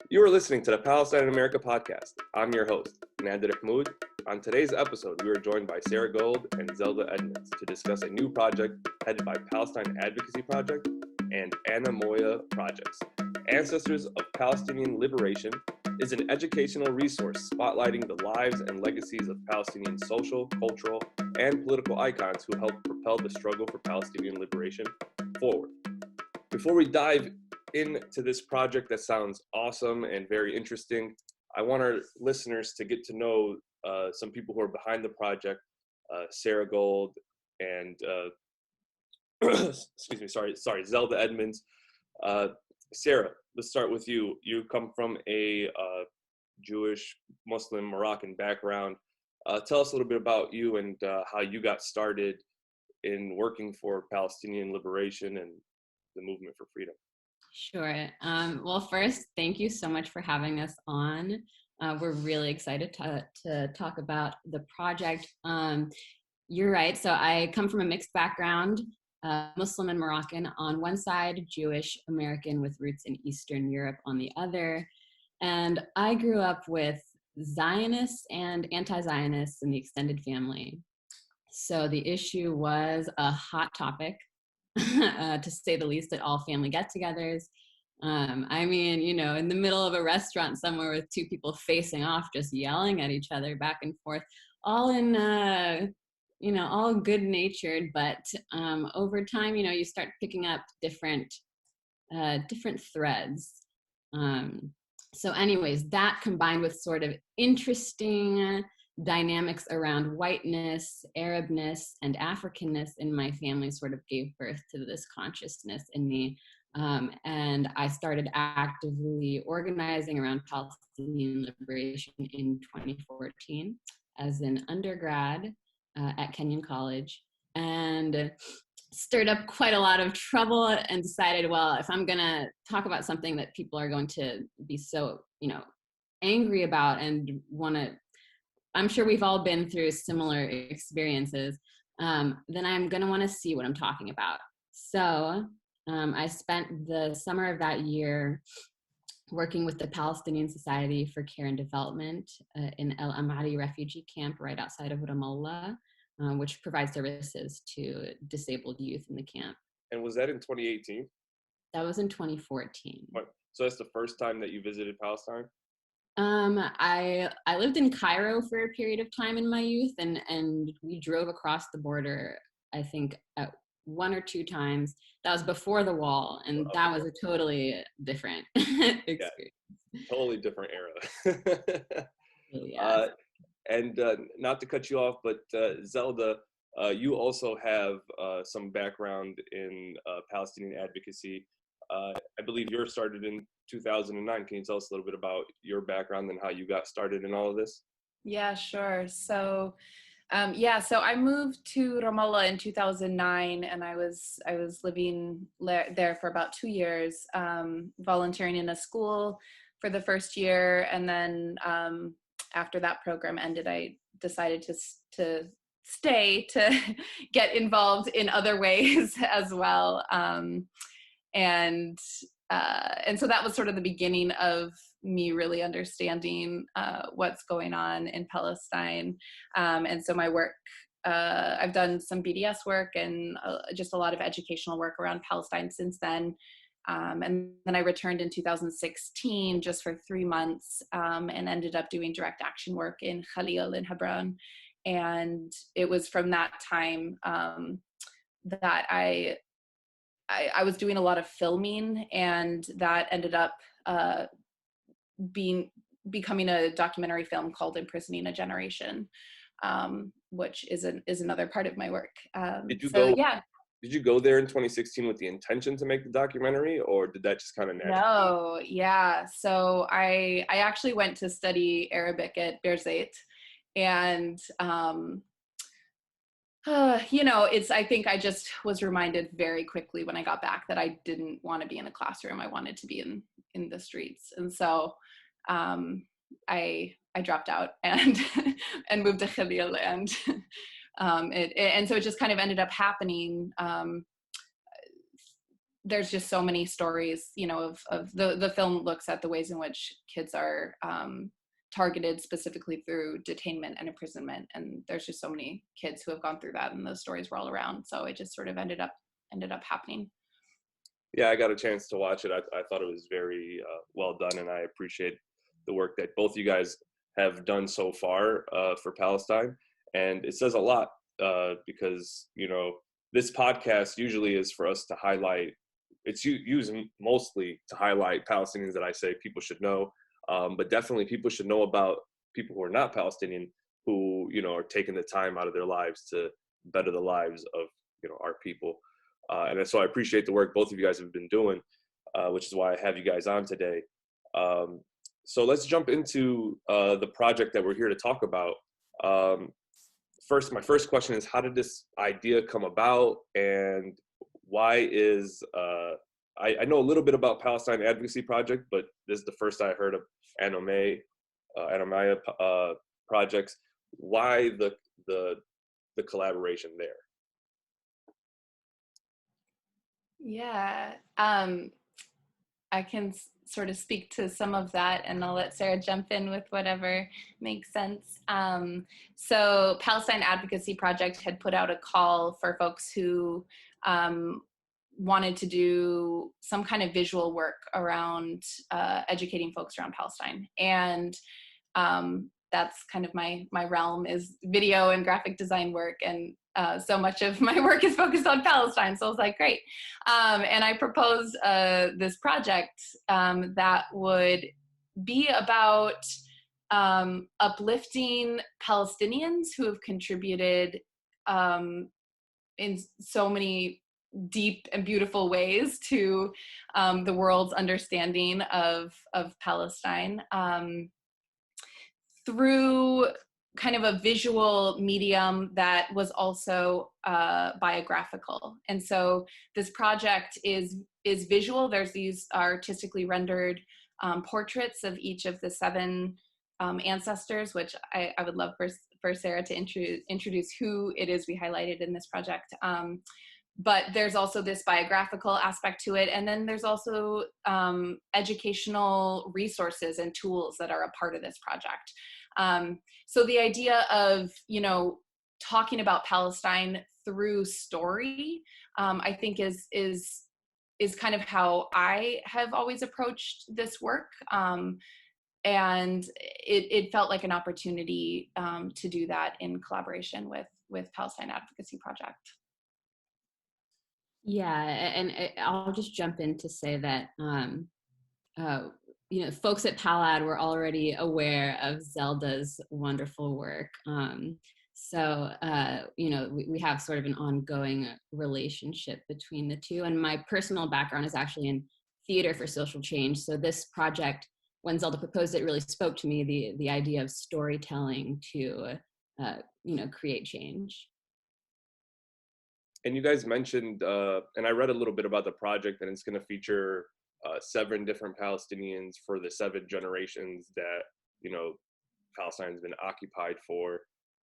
You are listening to the Palestine in America podcast. I'm your host, Nader Ihmoud. On today's episode, we are joined by Sarah Gold and Zelda Edmunds to discuss a new project headed by Palestine Advocacy Project and Anemoi projects. Ancestors of Palestinian Liberation is an educational resource spotlighting the lives and legacies of Palestinian social, cultural, and political icons who helped propel the struggle for Palestinian liberation forward. Before we dive into this project that sounds awesome and very interesting, I want our listeners to get to know some people who are behind the project, Sarah Gold and Zelda Edmunds. Sarah, let's start with you. You come from a Jewish, Muslim, Moroccan background. Tell us a little bit about you and how you got started in working for Palestinian liberation and the movement for freedom. Sure. Well, first, thank you so much for having us on. We're really excited to talk about the project. You're right. So I come from a mixed background, Muslim and Moroccan on one side, Jewish American with roots in Eastern Europe on the other. And I grew up with Zionists and anti-Zionists in the extended family. So the issue was a hot topic, to say the least, at all family get-togethers. I mean, in the middle of a restaurant somewhere with two people facing off, just yelling at each other back and forth, all in, all good-natured. But over time, you start picking up different threads. So anyways, that combined with sort of interesting dynamics around whiteness, Arabness, and Africanness in my family sort of gave birth to this consciousness in me. And I started actively organizing around Palestinian liberation in 2014 as an undergrad at Kenyon College, and stirred up quite a lot of trouble and decided, well, if I'm gonna talk about something that people are going to be so, angry about and wanna, I'm sure we've all been through similar experiences, then I'm gonna wanna see what I'm talking about. So I spent the summer of that year working with the Palestinian Society for Care and Development in El Amari refugee camp right outside of Ramallah, which provides services to disabled youth in the camp. And was that in 2018? That was in 2014. So that's the first time that you visited Palestine? I lived in Cairo for a period of time in my youth, and we drove across the border, I think, at one or two times. That was before the wall, and that was a totally different experience. Yeah, totally different era. Yeah. And not to cut you off, but Zelda, you also have some background in Palestinian advocacy. I believe yours started in 2009. Can you tell us a little bit about your background and how you got started in all of this? Yeah, sure. So I moved to Ramallah in 2009, and I was living there for about 2 years, volunteering in a school for the first year, and then after that program ended, I decided to stay to get involved in other ways as well, and so that was sort of the beginning of me really understanding what's going on in Palestine. And so my work, I've done some BDS work and just a lot of educational work around Palestine since then. And then I returned in 2016 just for 3 months, and ended up doing direct action work in Khalil in Hebron. And it was from that time that I was doing a lot of filming, and that ended up becoming a documentary film called Imprisoning a Generation, which is another part of my work. Did you go there in 2016 with the intention to make the documentary, or did that just kind of naturally? No, yeah. So I actually went to study Arabic at Birzeit, and I think I just was reminded very quickly when I got back that I didn't want to be in a classroom. I wanted to be in the streets. And so I dropped out and and moved to Khalil, and so it just kind of ended up happening there's just so many stories, you know, of the film looks at the ways in which kids are targeted specifically through detainment and imprisonment. And there's just so many kids who have gone through that, and those stories were all around. So it just sort of ended up happening. Yeah, I got a chance to watch it. I thought it was very well done, and I appreciate the work that both you guys have done so far for Palestine. And it says a lot because, you know, this podcast usually is for us to highlight, it's used mostly to highlight Palestinians that I say people should know, but definitely people should know about people who are not Palestinian, who, you know, are taking the time out of their lives to better the lives of, you know, our people. And so I appreciate the work both of you guys have been doing, which is why I have you guys on today. So let's jump into the project that we're here to talk about. My first question is, how did this idea come about, and why is, I know a little bit about Palestine Advocacy Project, but this is the first I heard of Anemoi projects. Why the collaboration there? Yeah, I can sort of speak to some of that, and I'll let Sarah jump in with whatever makes sense. So Palestine Advocacy Project had put out a call for folks who wanted to do some kind of visual work around educating folks around Palestine. And that's kind of my realm, is video and graphic design work. And so much of my work is focused on Palestine. So I was like, great. And I proposed this project that would be about uplifting Palestinians who have contributed in so many deep and beautiful ways to the world's understanding of Palestine through kind of a visual medium that was also biographical. And so this project is visual. There's these artistically rendered portraits of each of the 7 ancestors, which I would love for Sarah to introduce who it is we highlighted in this project. But there's also this biographical aspect to it. And then there's also educational resources and tools that are a part of this project. So the idea of, you know, talking about Palestine through story, I think is kind of how I have always approached this work. And it felt like an opportunity to do that in collaboration with Palestine Advocacy Project. Yeah, and I'll just jump in to say that, you know, folks at Palad were already aware of Zelda's wonderful work. So, you know, we have sort of an ongoing relationship between the two. And my personal background is actually in theater for social change. So this project, when Zelda proposed it, really spoke to me, the idea of storytelling to, you know, create change. And you guys mentioned, and I read a little bit about the project, and it's going to feature 7 different Palestinians for the 7 generations that, you know, Palestine's been occupied for.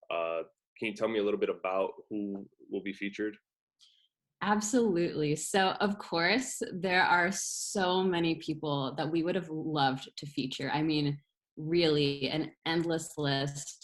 Can you tell me a little bit about who will be featured? Absolutely. So, of course, there are so many people that we would have loved to feature. I mean, really, an endless list.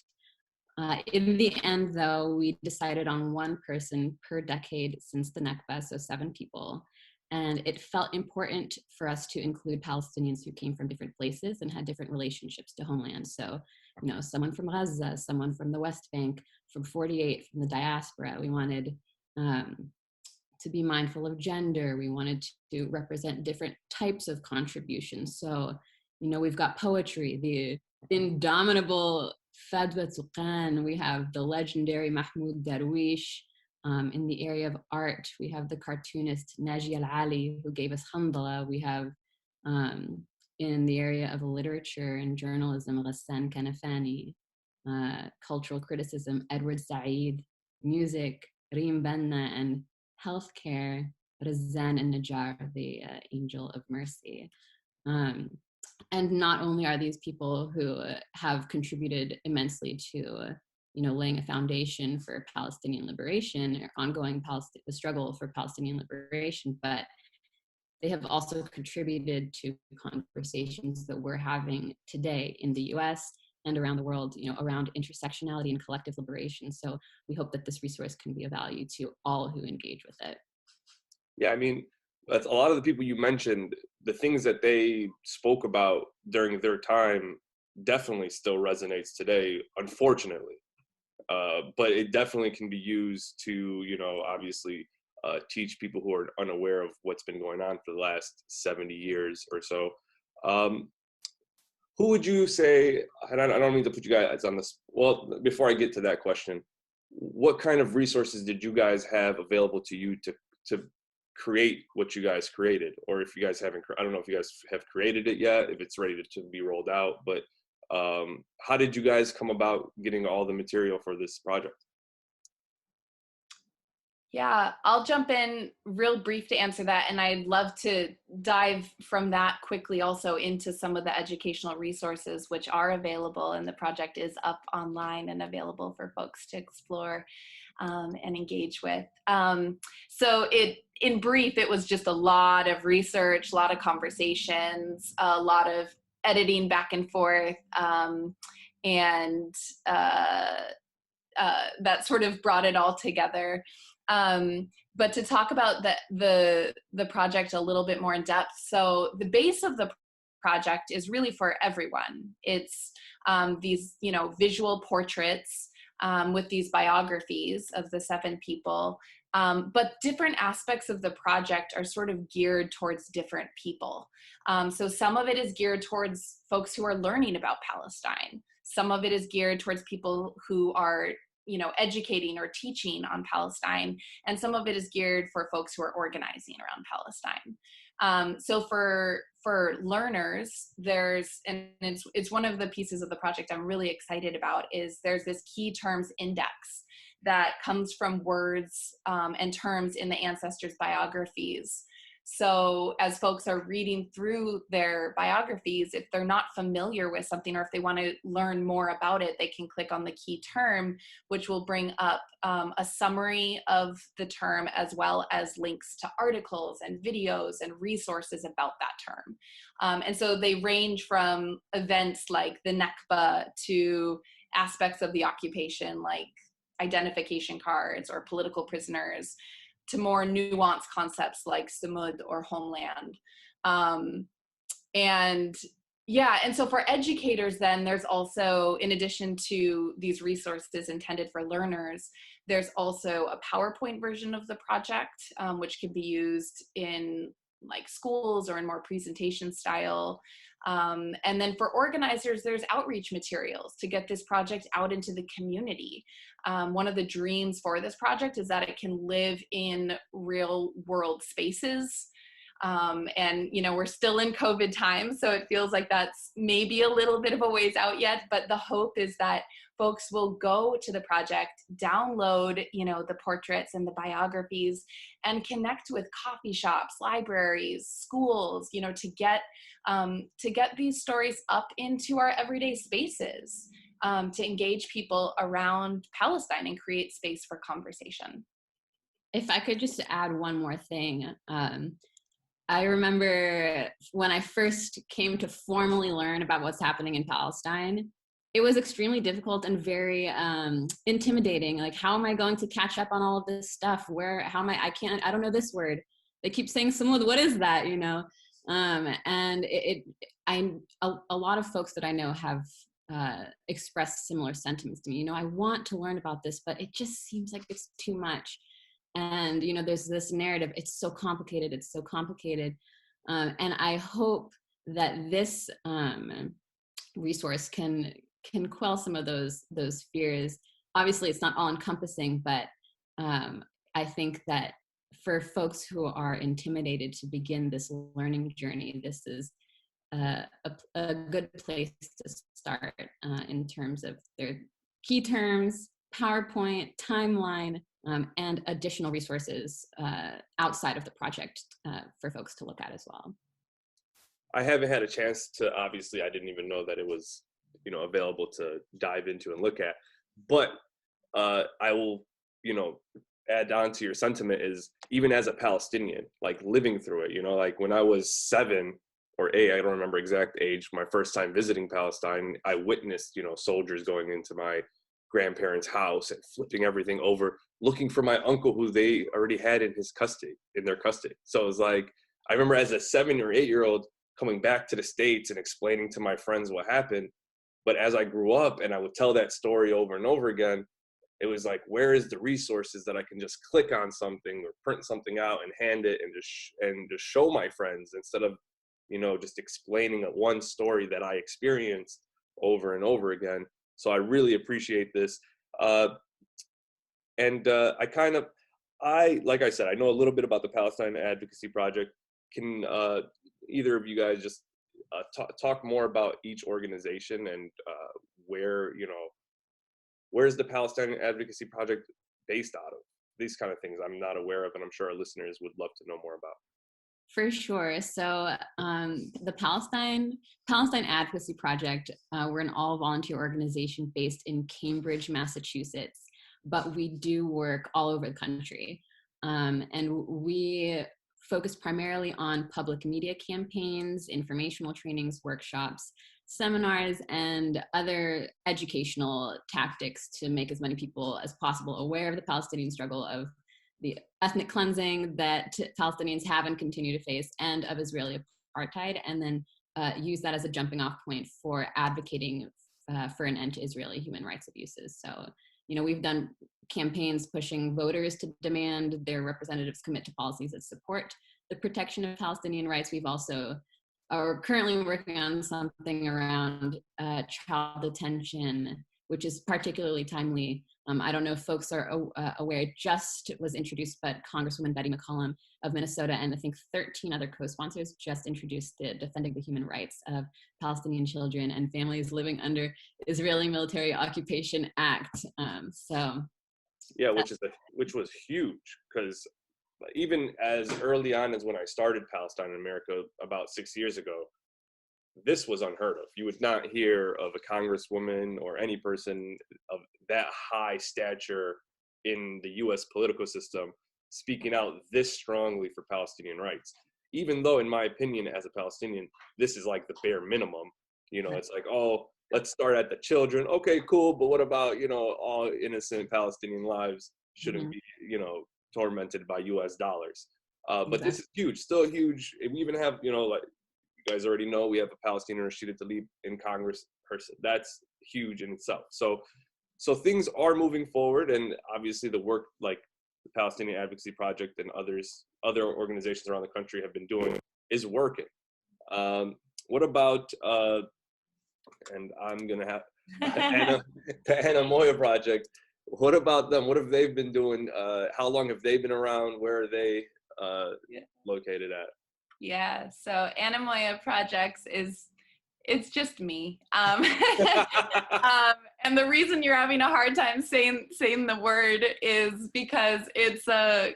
In the end, though, we decided on 1 person per decade since the Nakba, so 7 people. And it felt important for us to include Palestinians who came from different places and had different relationships to homeland. So, you know, someone from Gaza, someone from the West Bank, from 48, from the diaspora. We wanted to be mindful of gender. We wanted to represent different types of contributions. So, you know, we've got poetry, the indomitable Fadwa Tuqan, we have the legendary Mahmoud Darwish. In the area of art, we have the cartoonist Naji Al-Ali, who gave us Handala. We have, in the area of literature and journalism, Ghassan Kanafani. Cultural criticism, Edward Said. Music, Reem Banna. And healthcare, Razan al-Najjar, the Angel of Mercy. And not only are these people who have contributed immensely to, you know, laying a foundation for Palestinian liberation or ongoing the struggle for Palestinian liberation, but they have also contributed to conversations that we're having today in the US and around the world, around intersectionality and collective liberation. So we hope that this resource can be of value to all who engage with it. Yeah, I mean, that's a lot of the people you mentioned, the things that they spoke about during their time definitely still resonates today, unfortunately. But it definitely can be used to, obviously teach people who are unaware of what's been going on for the last 70 years or so. Who would you say, and I don't mean to put you guys on this, well, before I get to that question, what kind of resources did you guys have available to you to create what you guys created? Or if you guys haven't, I don't know if you guys have created it yet, if it's ready to be rolled out, but how did you guys come about getting all the material for this project? Yeah, I'll jump in real brief to answer that. And I'd love to dive from that quickly also into some of the educational resources which are available. And the project is up online and available for folks to explore and engage with. So in brief, it was just a lot of research, a lot of conversations, a lot of editing back and forth, and that sort of brought it all together. But to talk about the project a little bit more in depth, so the base of the project is really for everyone. It's these visual portraits with these biographies of the 7 people, but different aspects of the project are sort of geared towards different people. So some of it is geared towards folks who are learning about Palestine. Some of it is geared towards people who are educating or teaching on Palestine, and some of it is geared for folks who are organizing around Palestine. So for learners, and it's one of the pieces of the project I'm really excited about, is there's this key terms index that comes from words and terms in the ancestors' biographies. So as folks are reading through their biographies, if they're not familiar with something, or if they want to learn more about it, they can click on the key term, which will bring up a summary of the term, as well as links to articles and videos and resources about that term. And so they range from events like the Nakba to aspects of the occupation, like identification cards or political prisoners, to more nuanced concepts like Samud or homeland. And so for educators, then there's also, in addition to these resources intended for learners, there's also a PowerPoint version of the project, which can be used in like schools or in more presentation style. And then for organizers, there's outreach materials to get this project out into the community. One of the dreams for this project is that it can live in real world spaces. And we're still in COVID times, so it feels like that's maybe a little bit of a ways out yet, but the hope is that folks will go to the project, download, the portraits and the biographies, and connect with coffee shops, libraries, schools, to get these stories up into our everyday spaces, to engage people around Palestine and create space for conversation. If I could just add one more thing. I remember when I first came to formally learn about what's happening in Palestine, it was extremely difficult and very intimidating. Like, how am I going to catch up on all of this stuff? I don't know this word. They keep saying Samud, what is that, And a lot of folks that I know have expressed similar sentiments to me. I want to learn about this, but it just seems like it's too much. And, there's this narrative, it's so complicated. And I hope that this resource can quell some of those fears. Obviously, it's not all encompassing, but I think that for folks who are intimidated to begin this learning journey, this is a good place to start in terms of their key terms, PowerPoint, timeline, and additional resources outside of the project for folks to look at as well. I haven't had a chance to, obviously, I didn't even know that it was, available to dive into and look at, but I will, add on to your sentiment is, even as a Palestinian, like living through it, like when I was 7 or 8, I don't remember exact age, my first time visiting Palestine, I witnessed, soldiers going into my grandparents' house and flipping everything over, looking for my uncle who they already had in their custody. So it was like, I remember as a 7 or 8-year-old coming back to the States and explaining to my friends what happened. But as I grew up and I would tell that story over and over again, it was like, where is the resources that I can just click on something or print something out and hand it and just show my friends, instead of, just explaining one story that I experienced over and over again. So I really appreciate this. And like I said, I know a little bit about the Palestine Advocacy Project. Can either of you guys just talk more about each organization and where's the Palestine Advocacy Project based out of? These kind of things I'm not aware of, and I'm sure our listeners would love to know more about. For sure. So the Palestine Advocacy Project, we're an all-volunteer organization based in Cambridge, Massachusetts, but we do work all over the country. And we focus primarily on public media campaigns, informational trainings, workshops, seminars, and other educational tactics to make as many people as possible aware of the Palestinian struggle, of the ethnic cleansing that Palestinians have and continue to face, and of Israeli apartheid, and then use that as a jumping off point for advocating for an end to Israeli human rights abuses. So, we've done campaigns pushing voters to demand their representatives commit to policies that support the protection of Palestinian rights. We've also are currently working on something around child detention, which is particularly timely. I don't know if folks are aware, it just was introduced, but Congresswoman Betty McCollum of Minnesota and I think 13 other co-sponsors just introduced the Defending the Human Rights of Palestinian Children and Families Living Under Israeli Military Occupation Act. Yeah, which was huge, because even as early on as when I started Palestine in America about 6 years ago, this was unheard of. You would not hear of a congresswoman or any person of that high stature in the U.S. political system speaking out this strongly for Palestinian rights. Even though, in my opinion, as a Palestinian, this is like the bare minimum. It's like, oh, let's start at the children. Okay, cool. But what about, all innocent Palestinian lives shouldn't be, tormented by U.S. dollars. But this is huge, still huge. We even have, like you guys already know, we have a Palestinian Rashida Tlaib in Congress person. That's huge in itself. So things are moving forward, and obviously the work like the Palestinian Advocacy Project and other organizations around the country have been doing is working. What about, and I'm going to have the Anemoi project. What about them? What have they been doing? How long have they been around? Where are they located at? Yeah, so Anemoi projects it's just me. And the reason you're having a hard time saying the word is because it's a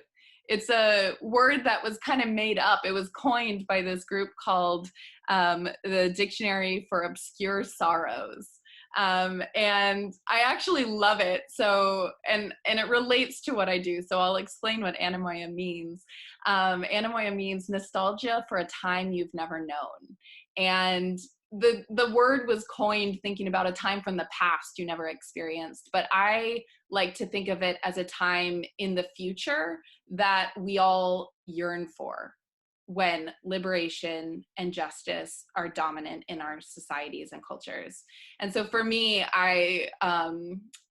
word that was kind of made up. It was coined by this group called the Dictionary for Obscure Sorrows. And I actually love it. So, and it relates to what I do. So I'll explain what anemoia means. Anemoia means nostalgia for a time you've never known. And the word was coined thinking about a time from the past you never experienced. But I like to think of it as a time in the future that we all yearn for, when liberation and justice are dominant in our societies and cultures. And so for me, I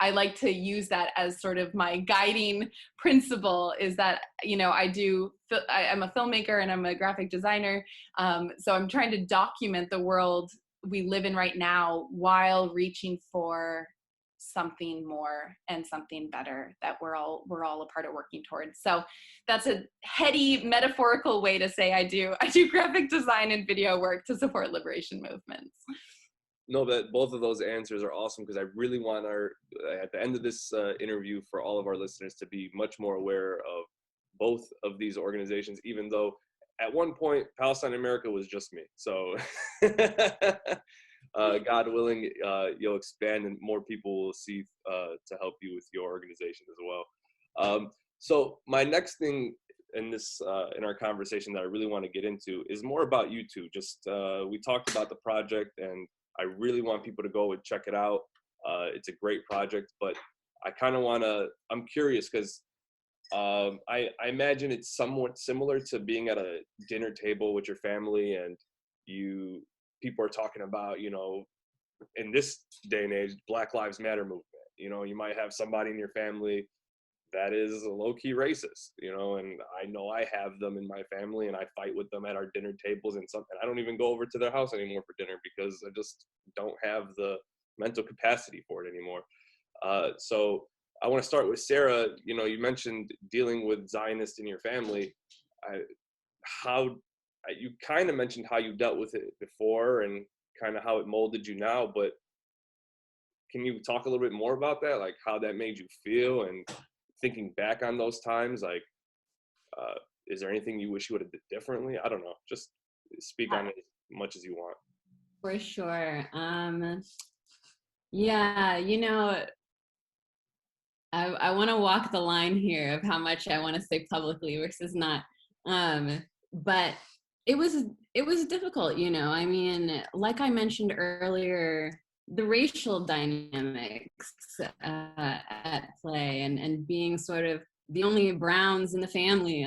like to use that as sort of my guiding principle, is that, I'm a filmmaker and I'm a graphic designer. So I'm trying to document the world we live in right now while reaching for something more and something better that we're all a part of working towards. So that's a heady metaphorical way to say I do graphic design and video work to support liberation movements. No, that both of those answers are awesome, because I really want at the end of this interview, for all of our listeners to be much more aware of both of these organizations, even though at one point Palestine America was just me. So God willing, you'll expand and more people will see to help you with your organization as well. So my next thing in this in our conversation that I really want to get into is more about you two. Just we talked about the project, and I really want people to go and check it out. It's a great project, but I kind of want to. I'm curious because I imagine it's somewhat similar to being at a dinner table with your family, and people are talking about, in this day and age, Black Lives Matter movement. You might have somebody in your family that is low-key racist, and I know I have them in my family, and I fight with them at our dinner tables and something. I don't even go over to their house anymore for dinner because I just don't have the mental capacity for it anymore. So I want to start with Sarah. You mentioned dealing with Zionists in your family. You kind of mentioned how you dealt with it before and kind of how it molded you now, but can you talk a little bit more about that? Like how that made you feel, and thinking back on those times, like, is there anything you wish you would have did differently? I don't know. Just speak on it as much as you want. For sure. Yeah, I want to walk the line here of how much I want to say publicly versus not. But it was difficult, I mean, like I mentioned earlier, the racial dynamics at play, and being sort of the only Browns in the family,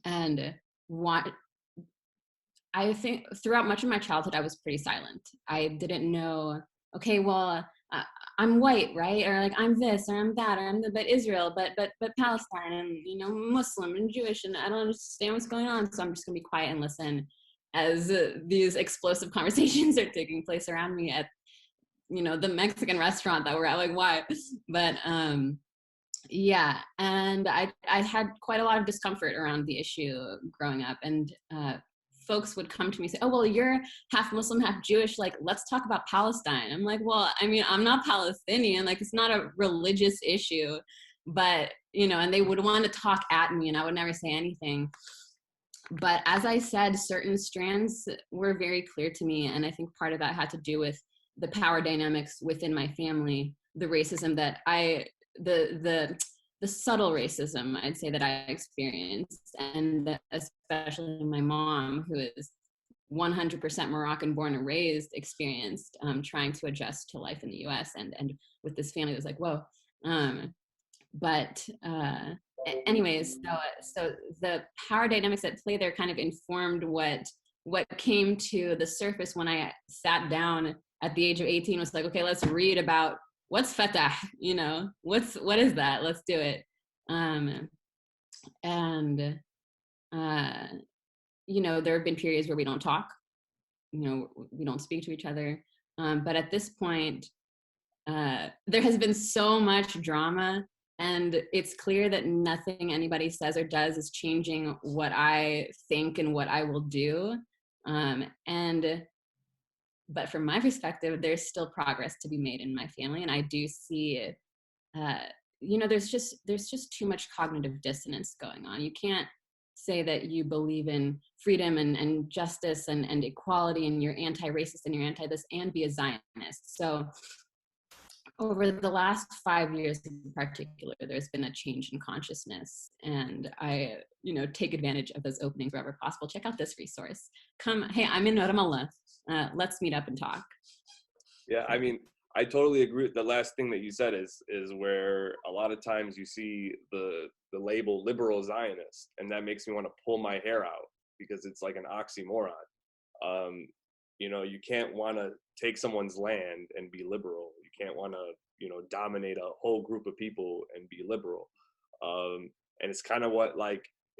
and what I think throughout much of my childhood I was pretty silent. I didn't know, okay, well, I'm white, right? Or like I'm this, or I'm that, or but Israel, but Palestine, and Muslim and Jewish, and I don't understand what's going on, so I'm just gonna be quiet and listen as these explosive conversations are taking place around me at the Mexican restaurant that we're at. Like, why? But yeah, and I had quite a lot of discomfort around the issue growing up, and folks would come to me and say, oh, well, you're half Muslim, half Jewish, like, let's talk about Palestine. I'm like, well, I mean, I'm not Palestinian, like, it's not a religious issue, but, and they would want to talk at me, and I would never say anything. But as I said, certain strands were very clear to me, and I think part of that had to do with the power dynamics within my family, the racism that the subtle racism, I'd say, that I experienced, and especially my mom, who is 100% Moroccan born and raised, experienced trying to adjust to life in the US, and with this family, it was like, whoa. Anyways, so the power dynamics at play there kind of informed what came to the surface when I sat down at the age of 18. Was like, okay, let's read about what's Fatah, what is that? Let's do it. There have been periods where we don't talk, we don't speak to each other. But at this point, there has been so much drama, and it's clear that nothing anybody says or does is changing what I think and what I will do. But from my perspective, there's still progress to be made in my family, and I do see, there's just too much cognitive dissonance going on. You can't say that you believe in freedom and justice and equality, and you're anti-racist and you're anti-this, and be a Zionist. So over the last 5 years in particular, there's been a change in consciousness, and I, take advantage of those openings wherever possible. Check out this resource. Hey, I'm in Ramallah. Let's meet up and talk. Yeah, I mean, I totally agree with the last thing that you said is where a lot of times you see the label liberal Zionist, and that makes me want to pull my hair out because it's like an oxymoron. You can't want to take someone's land and be liberal. You can't want to, dominate a whole group of people and be liberal. And it's kind of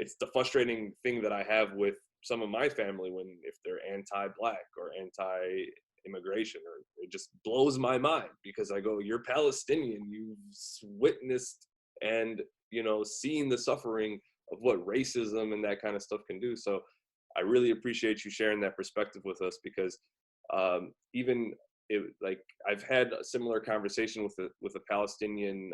it's the frustrating thing that I have with some of my family if they're anti-Black or anti-immigration, or it just blows my mind because I go, you're Palestinian, you've witnessed and, seen the suffering of what racism and that kind of stuff can do. So I really appreciate you sharing that perspective with us, because I've had a similar conversation with a Palestinian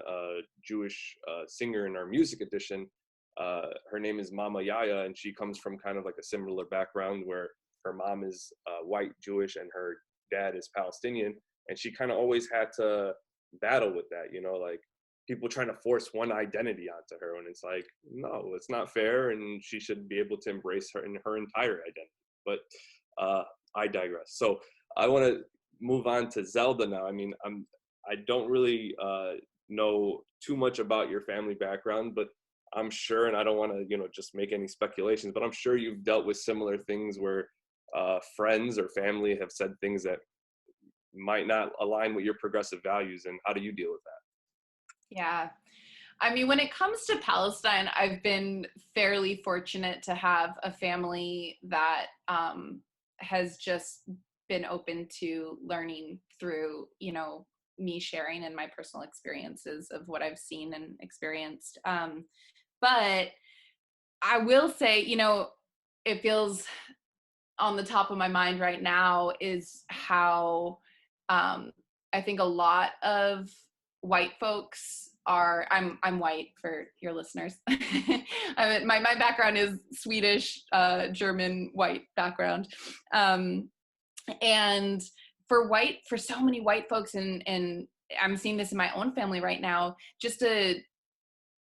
Jewish singer in our music edition. Her name is Mama Yaya, and she comes from kind of like a similar background where her mom is white Jewish and her dad is Palestinian, and she kind of always had to battle with that, people trying to force one identity onto her, and it's like, no, it's not fair, and she should be able to embrace her in her entire identity. But I digress. So I want to move on to Zelda now. I mean, I don't really know too much about your family background, but I'm sure, and I don't want to, just make any speculations, but I'm sure you've dealt with similar things where friends or family have said things that might not align with your progressive values. And how do you deal with that? Yeah. I mean, when it comes to Palestine, I've been fairly fortunate to have a family that has just been open to learning through, me sharing in my personal experiences of what I've seen and experienced. But I will say, it feels on the top of my mind right now is how I think a lot of white folks are, I'm white for your listeners. My background is Swedish, German, white background. And for so many white folks, and I'm seeing this in my own family right now,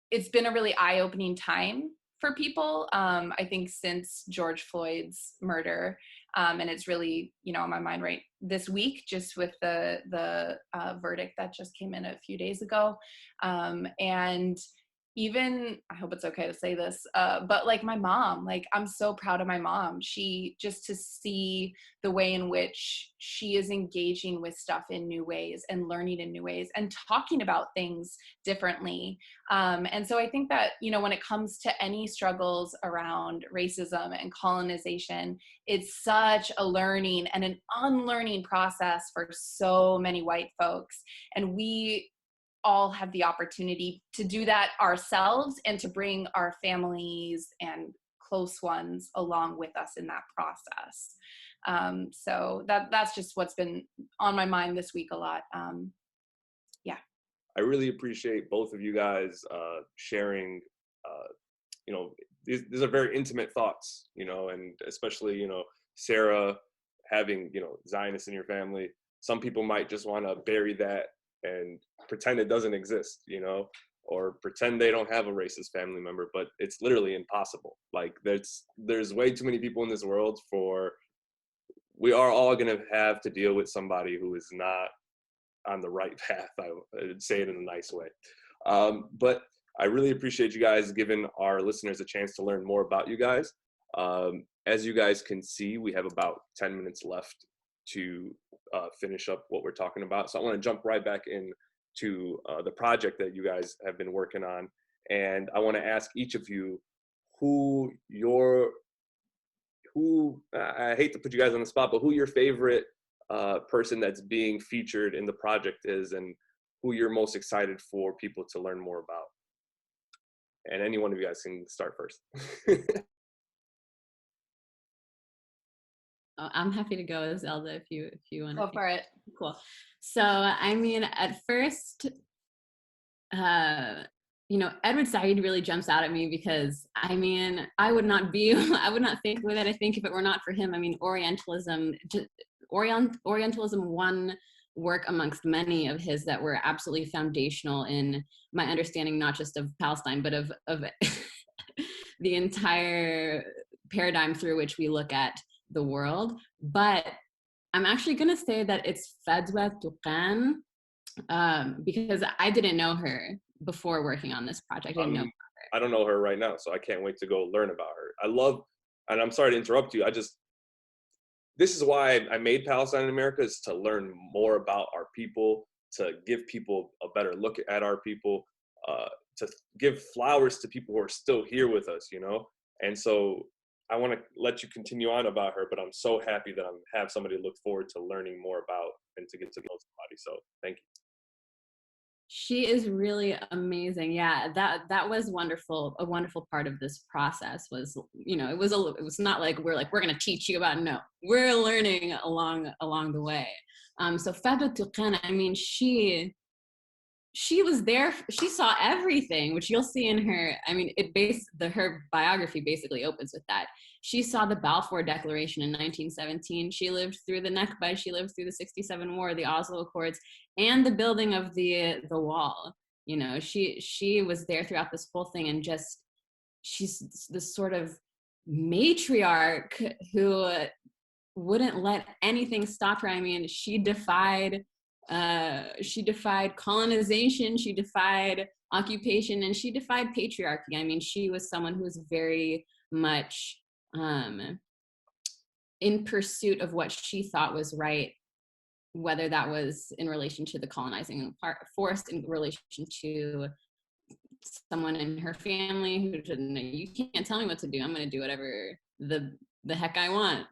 it's been a really eye-opening time for people, I think, since George Floyd's murder. And it's really, on my mind right this week, just with the verdict that just came in a few days ago. And even, I hope it's okay to say this, but like my mom, like I'm so proud of my mom. Just to see the way in which she is engaging with stuff in new ways and learning in new ways and talking about things differently. And so I think that, when it comes to any struggles around racism and colonization, it's such a learning and an unlearning process for so many white folks. And we all have the opportunity to do that ourselves and to bring our families and close ones along with us in that process. So that's just what's been on my mind this week a lot. Yeah. I really appreciate both of you guys sharing, these are very intimate thoughts, and especially, Sarah, having, Zionists in your family. Some people might just want to bury that and pretend it doesn't exist, or pretend they don't have a racist family member, but it's literally impossible. Like there's way too many people in this world we are all going to have to deal with somebody who is not on the right path. I would say it in a nice way. But I really appreciate you guys giving our listeners a chance to learn more about you guys. As you guys can see, we have about 10 minutes left to finish up what we're talking about. So I want to jump right back into the project that you guys have been working on. And I want to ask each of you I hate to put you guys on the spot, but who your favorite person that's being featured in the project is, and who you're most excited for people to learn more about. And any one of you guys can start first. I'm happy to go with Zelda if you want to. Go for it. Cool. So, I mean, at first, Edward Said really jumps out at me because, I mean, I would not think the way that I think if it were not for him. I mean, Orientalism one work amongst many of his that were absolutely foundational in my understanding, not just of Palestine, but of the entire paradigm through which we look at the world. But I'm actually going to say that it's Fadwa Tuqan, because I didn't know her before working on this project. I don't know her right now, so I can't wait to go learn about her. And I'm sorry to interrupt you, this is why I made Palestine in America, is to learn more about our people, to give people a better look at our people, to give flowers to people who are still here with us, And so I want to let you continue on about her, but I'm so happy that I have somebody to look forward to learning more about and to get to know somebody. So thank you. She is really amazing. Yeah, that was wonderful. A wonderful part of this process was, it was not like we're going to teach you about. No, we're learning along the way. So Fadwa Tuqan, I mean, she was there. She saw everything, which you'll see in her. I mean, her biography basically opens with that. She saw the Balfour Declaration in 1917. She lived through the Nakba. She lived through the '67 war, the Oslo Accords, and the building of the wall. You know, she was there throughout this whole thing, and just she's this sort of matriarch who wouldn't let anything stop her. I mean, she defied colonization, she defied occupation, and she defied patriarchy. I mean, she was someone who was very much in pursuit of what she thought was right, whether that was in relation to the colonizing force, in relation to someone in her family who didn't, you can't tell me what to do, I'm going to do whatever the heck I want.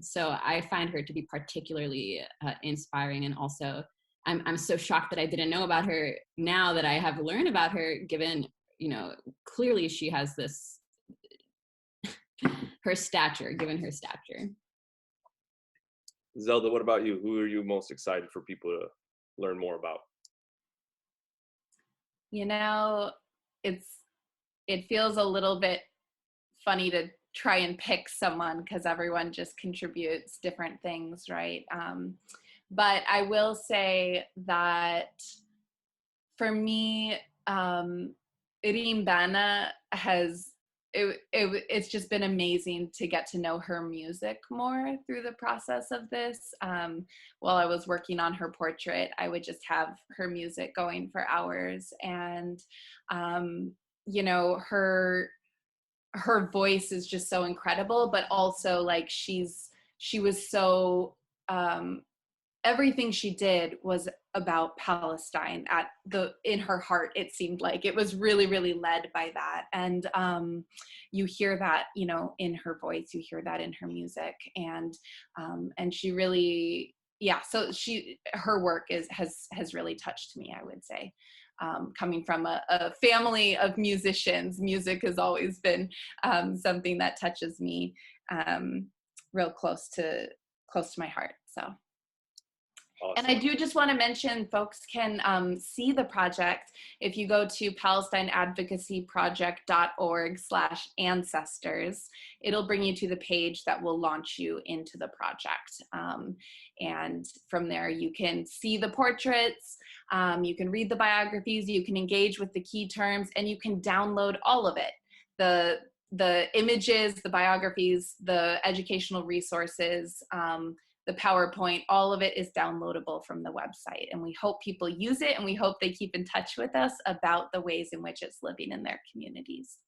So I find her to be particularly inspiring, and also I'm so shocked that I didn't know about her now that I have learned about her, given, you know, clearly she has this, her stature, given her stature. Zelda, what about you? Who are you most excited for people to learn more about? You know, it feels a little bit funny to try and pick someone because everyone just contributes different things, right? But I will say that for me, Irim Bana it's just been amazing to get to know her music more through the process of this. While I was working on her portrait, I would just have her music going for hours, and you know, her voice is just so incredible, but also like she was so everything she did was about Palestine in her heart. It seemed like it was really, really led by that. And you hear that, you know, in her voice, you hear that in her music, and she really, yeah. So her work has really touched me, I would say. Coming from a family of musicians, music has always been something that touches me real close to my heart. So. Awesome. And I do just want to mention, folks can see the project if you go to palestineadvocacyproject.org/ancestors. It'll bring you to the page that will launch you into the project. And from there, you can see the portraits, you can read the biographies, you can engage with the key terms, and you can download all of it. The images, the biographies, the educational resources, the PowerPoint, all of it is downloadable from the website. And we hope people use it, and we hope they keep in touch with us about the ways in which it's living in their communities.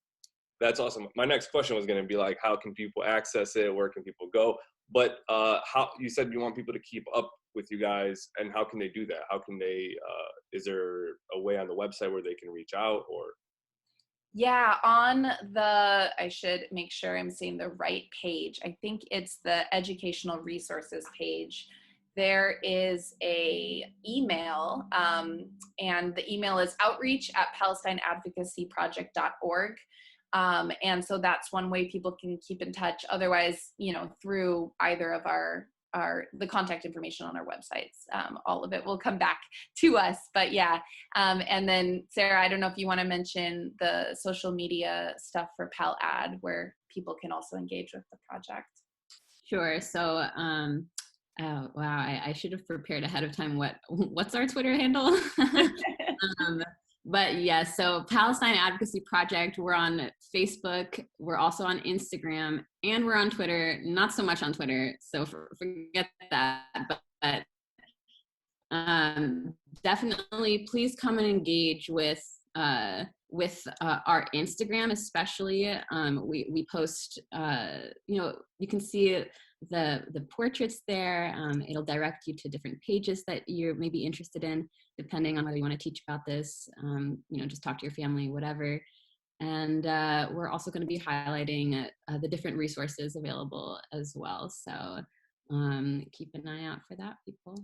That's awesome. My next question was going to be like, how can people access it? Where can people go? But how, you said you want people to keep up with you guys, and how can they do that? How can they, is there a way on the website where they can reach out, or? Yeah, I should make sure I'm saying the right page. I think it's the educational resources page. There is a email, and the email is outreach@palestineadvocacyproject.org. And so that's one way people can keep in touch. Otherwise, you know, through either of the contact information on our websites, all of it will come back to us. But yeah, and then Sarah, I don't know if you want to mention the social media stuff for Pal Ad, where people can also engage with the project. Sure. So, oh wow, I should have prepared ahead of time. What's our Twitter handle? But yeah, so Palestine Advocacy Project, we're on Facebook, we're also on Instagram, and we're on Twitter. Not so much on Twitter, so forget that. But definitely, please come and engage with our Instagram, especially. We post, you know, you can see the portraits there. It'll direct you to different pages that you're maybe interested in, depending on whether you want to teach about this, you know, just talk to your family, whatever. And we're also going to be highlighting the different resources available as well. So keep an eye out for that, people.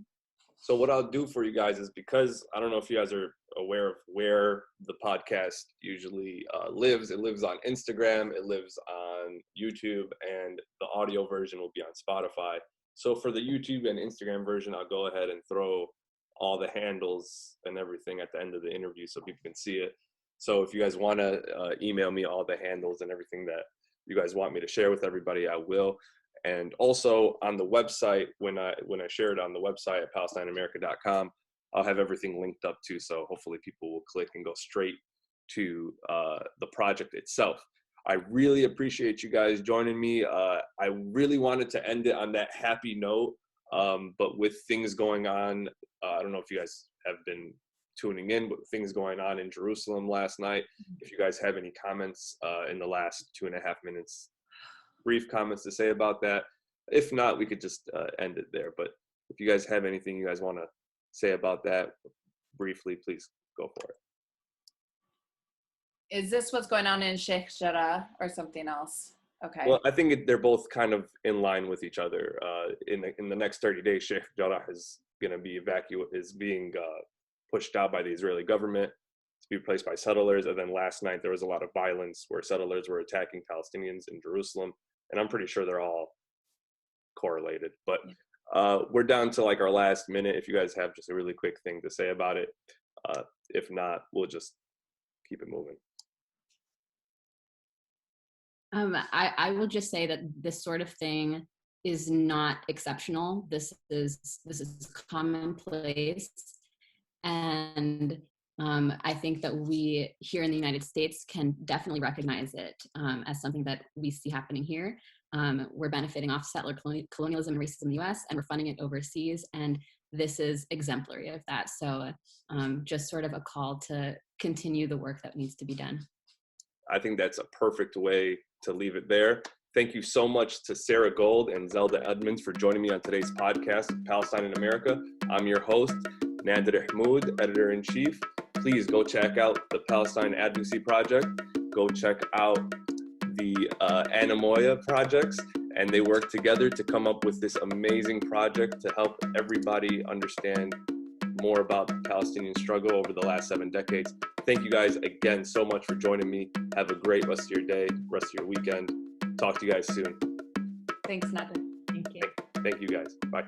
So what I'll do for you guys is, because I don't know if you guys are aware of where the podcast usually lives. It lives on Instagram, it lives on YouTube, and the audio version will be on Spotify. So for the YouTube and Instagram version, I'll go ahead and throw all the handles and everything at the end of the interview so people can see it. So if you guys want to email me all the handles and everything that you guys want me to share with everybody, I will. And also on the website, when I share it on the website at PalestineAmerica.com, I'll have everything linked up too, so hopefully people will click and go straight to the project itself. I really appreciate you guys joining me. I really wanted to end it on that happy note, but with things going on, I don't know if you guys have been tuning in, but things going on in Jerusalem last night. If you guys have any comments in the last 2.5 minutes, brief comments to say about that. If not, we could just end it there. But if you guys have anything you guys want to say about that briefly, please go for it. Is this what's going on in Sheikh Jarrah or something else? Okay. Well, I think they're both kind of in line with each other. In the next 30 days, Sheikh Jarrah is going to be being pushed out by the Israeli government to be replaced by settlers. And then last night there was a lot of violence where settlers were attacking Palestinians in Jerusalem, and I'm pretty sure they're all correlated. But we're down to like our last minute. If you guys have just a really quick thing to say about it, if not, we'll just keep it moving. I will just say that this sort of thing is not exceptional. This is commonplace, and I think that we here in the United States can definitely recognize it as something that we see happening here. We're benefiting off settler colonialism and racism in the U.S., and we're funding it overseas, and this is exemplary of that. So just sort of a call to continue the work that needs to be done. I think that's a perfect way to leave it there. Thank you so much to Sarah Gold and Zelda Edmunds for joining me on today's podcast, Palestine in America. I'm your host, Nader Ihmoud, Editor-in-Chief. Please go check out the Palestine Advocacy Project. Go check out the Anemoi projects, and they work together to come up with this amazing project to help everybody understand more about the Palestinian struggle over the last 7 decades. Thank you guys again so much for joining me. Have a great rest of your day, rest of your weekend. Talk to you guys soon. Thanks, Nader. Thank you. Thank you guys. Bye.